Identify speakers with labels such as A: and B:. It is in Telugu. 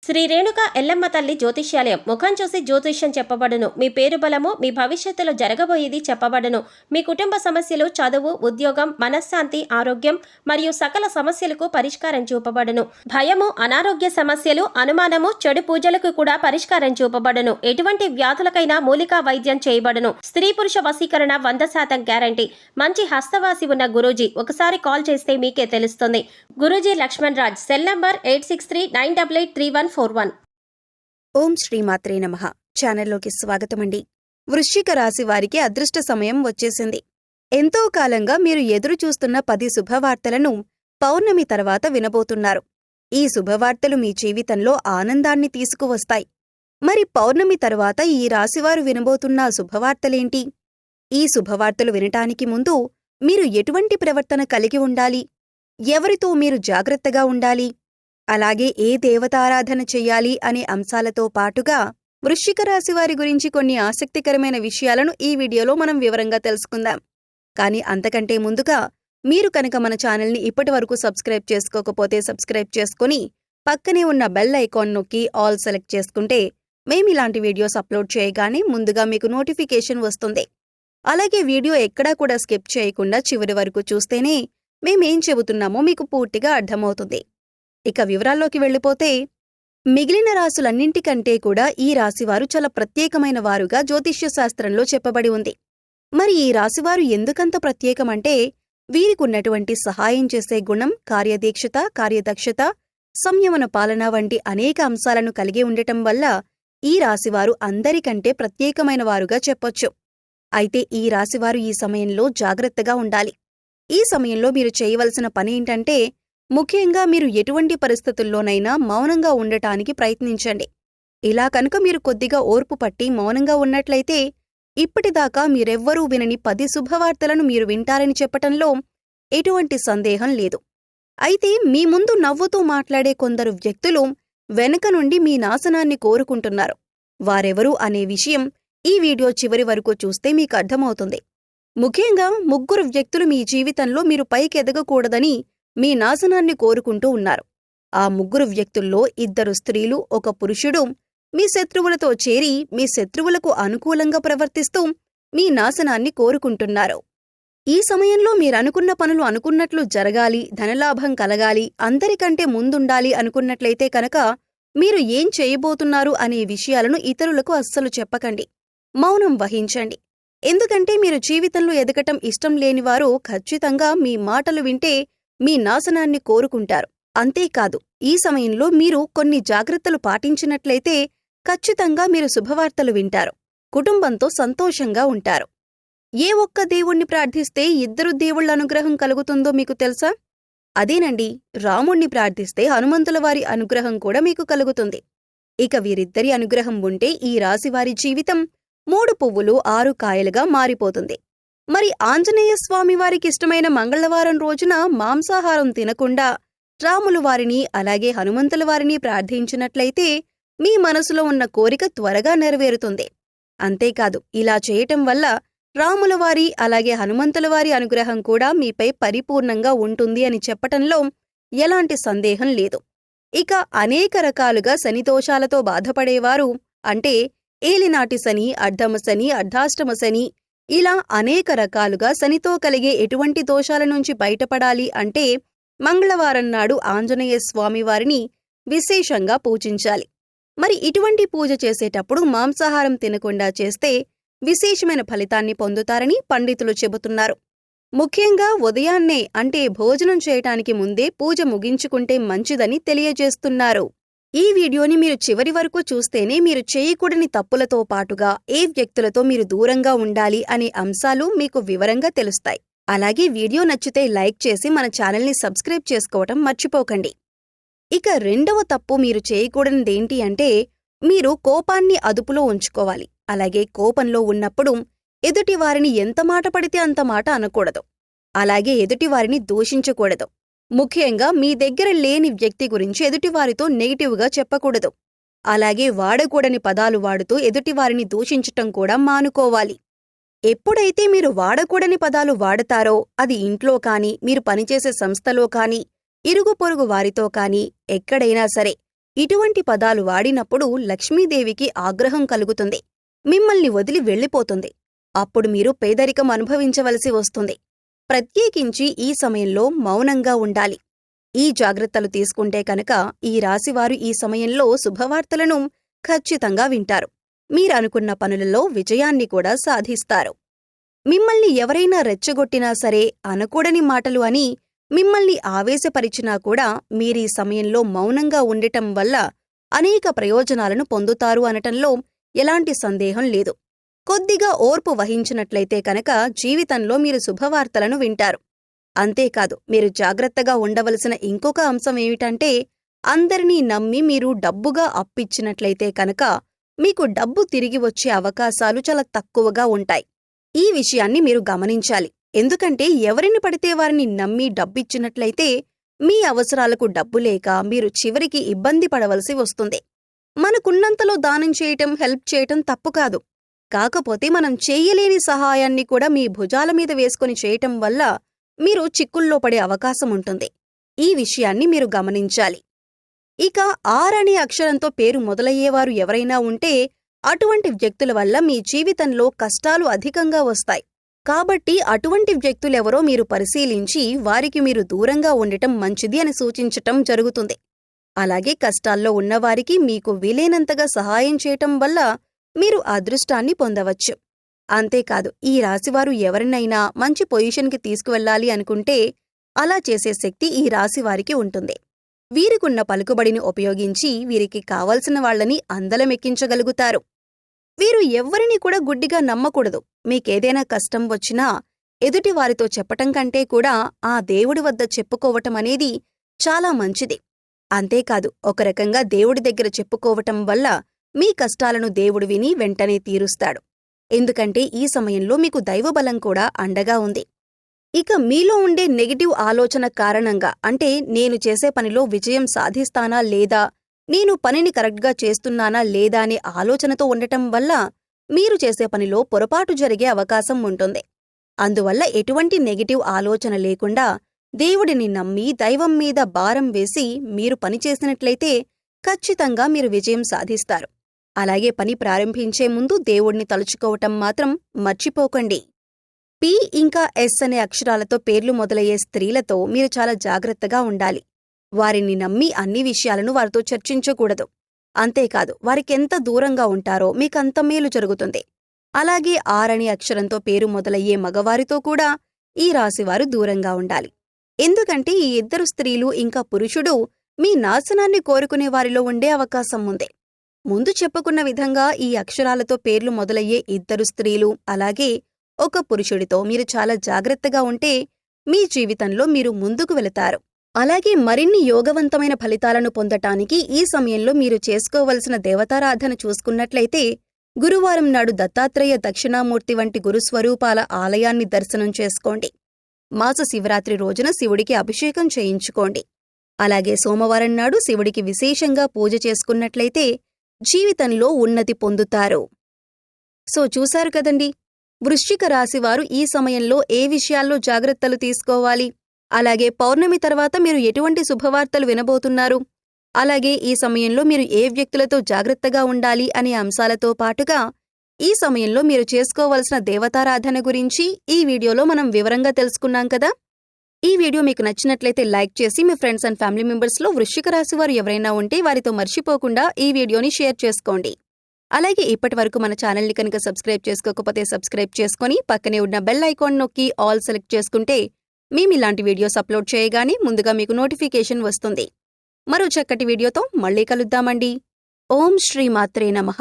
A: శ్రీ రేణుక ఎల్లమ్మ తల్లి జ్యోతిష్యాలయం. ముఖం చూసి జ్యోతిష్యం చెప్పబడును. మీ పేరు బలము, మీ భవిష్యత్తులో జరగబోయేది చెప్పబడును. మీ కుటుంబ సమస్యలు, చదువు, ఉద్యోగం, మనశ్శాంతి, ఆరోగ్యం మరియు సకల సమస్యలకు పరిష్కారం చూపబడును. భయము, అనారోగ్య సమస్యలు, అనుమానము, చెడు పూజలకు కూడా పరిష్కారం చూపబడును. ఎటువంటి వ్యాధులకైనా మూలికా వైద్యం చేయబడును. స్త్రీ పురుష వశీకరణ 100% గ్యారంటీ. మంచి హస్తవాసి ఉన్న గురూజీ. ఒకసారి కాల్ చేస్తే మీకే తెలుస్తుంది. గురూజీ లక్ష్మణ్ రాజ్. Cell number 8639883141.
B: ఓం శ్రీమాత్రే నమః. ఛానల్లోకి స్వాగతమండి. వృశ్చిక రాశి వారికి అదృష్ట సమయం వచ్చేసింది. ఎంతో కాలంగా మీరు ఎదురు చూస్తున్న 10 శుభవార్తలను పౌర్ణమి తర్వాత వినబోతున్నారు. ఈ శుభవార్తలు మీ జీవితంలో ఆనందాన్ని తీసుకువస్తాయి. మరి పౌర్ణమి తరువాత ఈ రాశివారు వినబోతున్న శుభవార్తలేంటి? ఈ శుభవార్తలు వినటానికి ముందు మీరు ఎటువంటి ప్రవర్తన కలిగి ఉండాలి? ఎవరితో మీరు జాగ్రత్తగా ఉండాలి? అలాగే ఏ దేవతారాధన చెయ్యాలి అనే అంశాలతో పాటుగా వృశ్చిక రాశివారి గురించి కొన్ని ఆసక్తికరమైన విషయాలను ఈ వీడియోలో మనం వివరంగా తెలుసుకుందాం. కానీ అంతకంటే ముందుగా మీరు కనుక మన ఛానల్ని ఇప్పటివరకు సబ్స్క్రైబ్ చేసుకోకపోతే సబ్స్క్రైబ్ చేసుకుని పక్కనే ఉన్న బెల్ ఐకాన్ నొక్కి ఆల్ సెలెక్ట్ చేసుకుంటే మేమిలాంటి వీడియోస్ అప్లోడ్ చేయగానే ముందుగా మీకు నోటిఫికేషన్ వస్తుంది. అలాగే వీడియో ఎక్కడా కూడా స్కిప్ చేయకుండా చివరి వరకు చూస్తేనే మేమేం చెబుతున్నామో మీకు పూర్తిగా అర్థమవుతుంది. ఇక వివరాల్లోకి వెళ్ళిపోతే, మిగిలిన రాసులన్నింటికంటే కూడా ఈ రాశివారు చాలా ప్రత్యేకమైన వారుగా జ్యోతిష్య శాస్త్రంలో చెప్పబడి ఉంది. మరి ఈ రాశివారు ఎందుకంత ప్రత్యేకమంటే, వీరికున్నటువంటి సహాయం చేసే గుణం, కార్యదీక్షత, కార్యదక్షత, సంయమన పాలన వంటి అనేక అంశాలను కలిగి ఉండటం వల్ల ఈ రాశివారు అందరికంటే ప్రత్యేకమైన వారుగా చెప్పొచ్చు. అయితే ఈ రాశివారు ఈ సమయంలో జాగ్రత్తగా ఉండాలి. ఈ సమయంలో మీరు చేయవలసిన పనేంటంటే, ముఖ్యంగా మీరు ఎటువంటి పరిస్థితుల్లోనైనా మౌనంగా ఉండటానికి ప్రయత్నించండి. ఇలా కనుక మీరు కొద్దిగా ఓర్పు పట్టి మౌనంగా ఉన్నట్లయితే ఇప్పటిదాకా మీరెవ్వరూ వినని 10 శుభవార్తలను మీరు వింటారని చెప్పటంలో ఎటువంటి సందేహం లేదు. అయితే మీ ముందు నవ్వుతూ మాట్లాడే కొందరు వ్యక్తులు వెనక నుండి మీ నాశనాన్ని కోరుకుంటున్నారు. వారెవరు అనే విషయం ఈ వీడియో చివరి వరకు చూస్తే మీకు అర్థమవుతుంది. ముఖ్యంగా 3 వ్యక్తులు మీ జీవితంలో మీరు పైకెదగకూడదని మీ నాశనాన్ని కోరుకుంటూ ఉన్నారు. ఆ 3 వ్యక్తుల్లో 2 స్త్రీలు, 1 పురుషుడు మీ శత్రువులతో చేరి మీ శత్రువులకు అనుకూలంగా ప్రవర్తిస్తూ మీ నాశనాన్ని కోరుకుంటున్నారు. ఈ సమయంలో మీరనుకున్న పనులు అనుకున్నట్లు జరగాలి, ధనలాభం కలగాలి, అందరికంటే ముందుండాలి అనుకున్నట్లయితే కనుక మీరు ఏం చేయబోతున్నారు అనే విషయాలను ఇతరులకు అస్సలు చెప్పకండి. మౌనం వహించండి. ఎందుకంటే మీరు జీవితంలో ఎదగటం ఇష్టం లేనివారు ఖచ్చితంగా మీ మాటలు వింటే మీ నాశనాన్ని కోరుకుంటారు. అంతేకాదు, ఈ సమయంలో మీరు కొన్ని జాగ్రత్తలు పాటించినట్లయితే ఖచ్చితంగా మీరు శుభవార్తలు వింటారు. కుటుంబంతో సంతోషంగా ఉంటారు. ఏ ఒక్క దేవుణ్ణి ప్రార్థిస్తే 2 దేవుళ్ల అనుగ్రహం కలుగుతుందో మీకు తెలుసా? అదేనండి, రాముణ్ణి ప్రార్థిస్తే హనుమంతుల వారి అనుగ్రహం కూడా మీకు కలుగుతుంది. ఇక వీరిద్దరి అనుగ్రహం ఉంటే ఈ రాశివారి జీవితం 3 పువ్వులు 6 కాయలుగా మారిపోతుంది. మరి ఆంజనేయ స్వామివారికిష్టమైన మంగళవారం రోజున మాంసాహారం తినకుండా రాములు వారిని అలాగే హనుమంతుల వారిని ప్రార్థించినట్లయితే మీ మనసులో ఉన్న కోరిక త్వరగా నెరవేరుతుంది. అంతేకాదు, ఇలా చేయటం వల్ల రాముల వారి అలాగే హనుమంతుల వారి అనుగ్రహం కూడా మీపై పరిపూర్ణంగా ఉంటుంది అని చెప్పటంలో ఎలాంటి సందేహం లేదు. ఇక అనేక రకాలుగా శనిదోషాలతో బాధపడేవారు, అంటే ఏలినాటి శని, అర్ధమ శని, అర్ధాష్టమ శని, ఇలా అనేక రకాలుగా శనితో కలిగే ఎటువంటి దోషాల నుంచి బయటపడాలి అంటే మంగళవారం నాడు ఆంజనేయ స్వామివారిని విశేషంగా పూజించాలి. మరి ఇటువంటి పూజ చేసేటప్పుడు మాంసాహారం తినకుండా చేస్తే విశేషమైన ఫలితాన్ని పొందుతారని పండితులు చెబుతున్నారు. ముఖ్యంగా ఉదయాన్నే, అంటే భోజనం చేయటానికి ముందే పూజ ముగించుకుంటే మంచిదని తెలియజేస్తున్నారు. ఈ వీడియోని మీరు చివరి వరకు చూస్తేనే మీరు చేయకూడని తప్పులతో పాటుగా ఏ వ్యక్తులతో మీరు దూరంగా ఉండాలి అనే అంశాలు మీకు వివరంగా తెలుస్తాయి. అలాగే వీడియో నచ్చితే లైక్ చేసి మన ఛానల్ని సబ్స్క్రైబ్ చేసుకోవటం మర్చిపోకండి. ఇక రెండవ తప్పు మీరు చేయకూడనిదేంటి అంటే, మీరు కోపాన్ని అదుపులో ఉంచుకోవాలి. అలాగే కోపంలో ఉన్నప్పుడు ఎదుటివారిని ఎంత మాట పడితే అంత మాట అనకూడదు. అలాగే ఎదుటివారిని దూషించకూడదు. ముఖ్యంగా మీ దగ్గర లేని వ్యక్తి గురించి ఎదుటివారితో నెగిటివ్గా చెప్పకూడదు. అలాగే వాడకూడని పదాలు వాడుతూ ఎదుటివారిని దూషించటం కూడా మానుకోవాలి. ఎప్పుడైతే మీరు వాడకూడని పదాలు వాడతారో అది ఇంట్లో కానీ, మీరు పనిచేసే సంస్థలో కానీ, ఇరుగు పొరుగు వారితో కానీ, ఎక్కడైనా సరే ఇటువంటి పదాలు వాడినప్పుడు లక్ష్మీదేవికి ఆగ్రహం కలుగుతుంది. మిమ్మల్ని వదిలి వెళ్ళిపోతుంది. అప్పుడు మీరు పేదరికం అనుభవించవలసి వస్తుంది. ప్రత్యేకించి ఈ సమయంలో మౌనంగా ఉండాలి. ఈ జాగ్రత్తలు తీసుకుంటే కనుక ఈ రాశివారు ఈ సమయంలో శుభవార్తలను ఖచ్చితంగా వింటారు. మీరనుకున్న పనులలో విజయాన్ని కూడా సాధిస్తారు. మిమ్మల్ని ఎవరైనా రెచ్చగొట్టినా సరే, అనకూడని మాటలు అని మిమ్మల్ని ఆవేశపరిచినా కూడా మీరీ సమయంలో మౌనంగా ఉండటం వల్ల అనేక ప్రయోజనాలను పొందుతారు అనటంలో ఎలాంటి సందేహం లేదు. కొద్దిగా ఓర్పు వహించినట్లయితే కనుక జీవితంలో మీరు శుభవార్తలను వింటారు. అంతేకాదు, మీరు జాగ్రత్తగా ఉండవలసిన ఇంకొక అంశం ఏమిటంటే, అందరినీ నమ్మి మీరు డబ్బుగా అప్పిచ్చినట్లయితే కనుక మీకు డబ్బు తిరిగి వచ్చే అవకాశాలు చాలా తక్కువగా ఉంటాయి. ఈ విషయాన్ని మీరు గమనించాలి. ఎందుకంటే ఎవరిని పడితే వారిని నమ్మి డబ్బిచ్చినట్లయితే మీ అవసరాలకు డబ్బు లేక మీరు చివరికి ఇబ్బంది పడవలసి వస్తుంది. మనకున్నంతలో దానం చేయటం, హెల్ప్ చేయటం తప్పు కాదు. కాకపోతే మనం చెయ్యలేని సహాయాన్ని కూడా మీ భుజాల మీద వేసుకొని చేయటం వల్ల మీరు చిక్కుల్లో పడే అవకాశం ఉంటుంది. ఈ విషయాన్ని మీరు గమనించాలి. ఇక ఆర్ అనే అక్షరంతో పేరు మొదలయ్యేవారు ఎవరైనా ఉంటే అటువంటి వ్యక్తుల వల్ల మీ జీవితంలో కష్టాలు అధికంగా వస్తాయి. కాబట్టి అటువంటి వ్యక్తులెవరో మీరు పరిశీలించి వారికి మీరు దూరంగా ఉండటం మంచిది అని సూచించటం జరుగుతుంది. అలాగే కష్టాల్లో ఉన్నవారికి మీకు వీలైనంతగా సహాయం చేయటం వల్ల మీరు అదృష్టాన్ని పొందవచ్చు. అంతేకాదు, ఈ రాశివారు ఎవరినైనా మంచి పొజిషన్కి తీసుకువెళ్లాలి అనుకుంటే అలా చేసే శక్తి ఈ రాశివారికి ఉంటుంది. వీరికున్న పలుకుబడిని ఉపయోగించి వీరికి కావలసిన వాళ్లని అందలమెక్కించగలుగుతారు. వీరు ఎవ్వరిని కూడా గుడ్డిగా నమ్మకూడదు. మీకేదైనా కష్టం వచ్చినా ఎదుటివారితో చెప్పటం కంటే కూడా ఆ దేవుడి వద్ద చెప్పుకోవటం అనేది చాలా మంచిది. అంతేకాదు, ఒక రకంగా దేవుడి దగ్గర చెప్పుకోవటం వల్ల మీ కష్టాలను దేవుడు విని వెంటనే తీరుస్తాడు. ఎందుకంటే ఈ సమయంలో మీకు దైవబలం కూడా అండగా ఉంది. ఇక మీలో ఉండే నెగటివ్ ఆలోచన కారణంగా, అంటే నేను చేసే పనిలో విజయం సాధిస్తానా లేదా, నేను పనిని కరెక్ట్గా చేస్తున్నానా లేదా అనే ఆలోచనతో ఉండటం వల్ల మీరు చేసే పనిలో పొరపాటు జరిగే అవకాశం ఉంటుంది. అందువల్ల ఎటువంటి నెగటివ్ ఆలోచన లేకుండా దేవుడిని నమ్మి దైవం మీద భారం వేసి మీరు పనిచేసినట్లయితే ఖచ్చితంగా మీరు విజయం సాధిస్తారు. అలాగే పని ప్రారంభించే ముందు దేవుడిని తలుచుకోవటం మాత్రం మర్చిపోకండి. పి ఇంకా ఎస్ అనే అక్షరాలతో పేర్లు మొదలయ్యే స్త్రీలతో మీరు చాలా జాగ్రత్తగా ఉండాలి. వారిని నమ్మి అన్ని విషయాలను వారితో చర్చించకూడదు. అంతేకాదు, వారికెంత దూరంగా ఉంటారో మీకంత మేలు జరుగుతుంది. అలాగే ఆర్ అనే అక్షరంతో పేరు మొదలయ్యే మగవారితో కూడా ఈ రాశివారు దూరంగా ఉండాలి. ఎందుకంటే ఈ ఇద్దరు స్త్రీలు ఇంకా పురుషుడు మీ నాశనాన్ని కోరుకునే వారిలో ఉండే అవకాశం ఉంది. ముందు చెప్పుకున్న విధంగా ఈ అక్షరాలతో పేర్లు మొదలయ్యే ఇద్దరు స్త్రీలు అలాగే ఒక పురుషుడితో మీరు చాలా జాగ్రత్తగా ఉంటే మీ జీవితంలో మీరు ముందుకు వెళతారు. అలాగే మరిన్ని యోగవంతమైన ఫలితాలను పొందటానికి ఈ సమయంలో మీరు చేసుకోవలసిన దేవతారాధన చూసుకున్నట్లయితే గురువారం నాడు దత్తాత్రేయ దక్షిణామూర్తి వంటి గురుస్వరూపాల ఆలయాన్ని దర్శనం చేసుకోండి. మాస శివరాత్రి రోజున శివుడికి అభిషేకం చేయించుకోండి. అలాగే సోమవారం నాడు శివుడికి విశేషంగా పూజ చేసుకున్నట్లయితే జీవితంలో ఉన్నతి పొందుతారు. సో చూశారు కదండి, వృశ్చిక రాశివారు ఈ సమయంలో ఏ విషయాల్లో జాగ్రత్తలు తీసుకోవాలి, అలాగే పౌర్ణమి తర్వాత మీరు ఎటువంటి శుభవార్తలు వినబోతున్నారు, అలాగే ఈ సమయంలో మీరు ఏ వ్యక్తులతో జాగ్రత్తగా ఉండాలి అనే అంశాలతో పాటుగా ఈ సమయంలో మీరు చేసుకోవలసిన దేవతారాధన గురించి ఈ వీడియోలో మనం వివరంగా తెలుసుకున్నాం కదా. ఈ వీడియో మీకు నచ్చినట్లయితే లైక్ చేసి మీ ఫ్రెండ్స్ అండ్ ఫ్యామిలీ మెంబర్స్లో వృశ్చిక రాశివారు ఎవరైనా ఉంటే వారితో మర్చిపోకుండా ఈ వీడియోని షేర్ చేసుకోండి. అలాగే ఇప్పటివరకు మన ఛానల్ని కనుక సబ్స్క్రైబ్ చేసుకోకపోతే సబ్స్క్రైబ్ చేసుకుని పక్కనే ఉన్న బెల్ ఐకాన్ నొక్కి ఆల్ సెలెక్ట్ చేసుకుంటే మేము ఇలాంటి వీడియోస్ అప్లోడ్ చేయగానే ముందుగా మీకు నోటిఫికేషన్ వస్తుంది. మరో చక్కటి వీడియోతో మళ్ళీ కలుద్దామండి. ఓం శ్రీ మాత్రే నమః.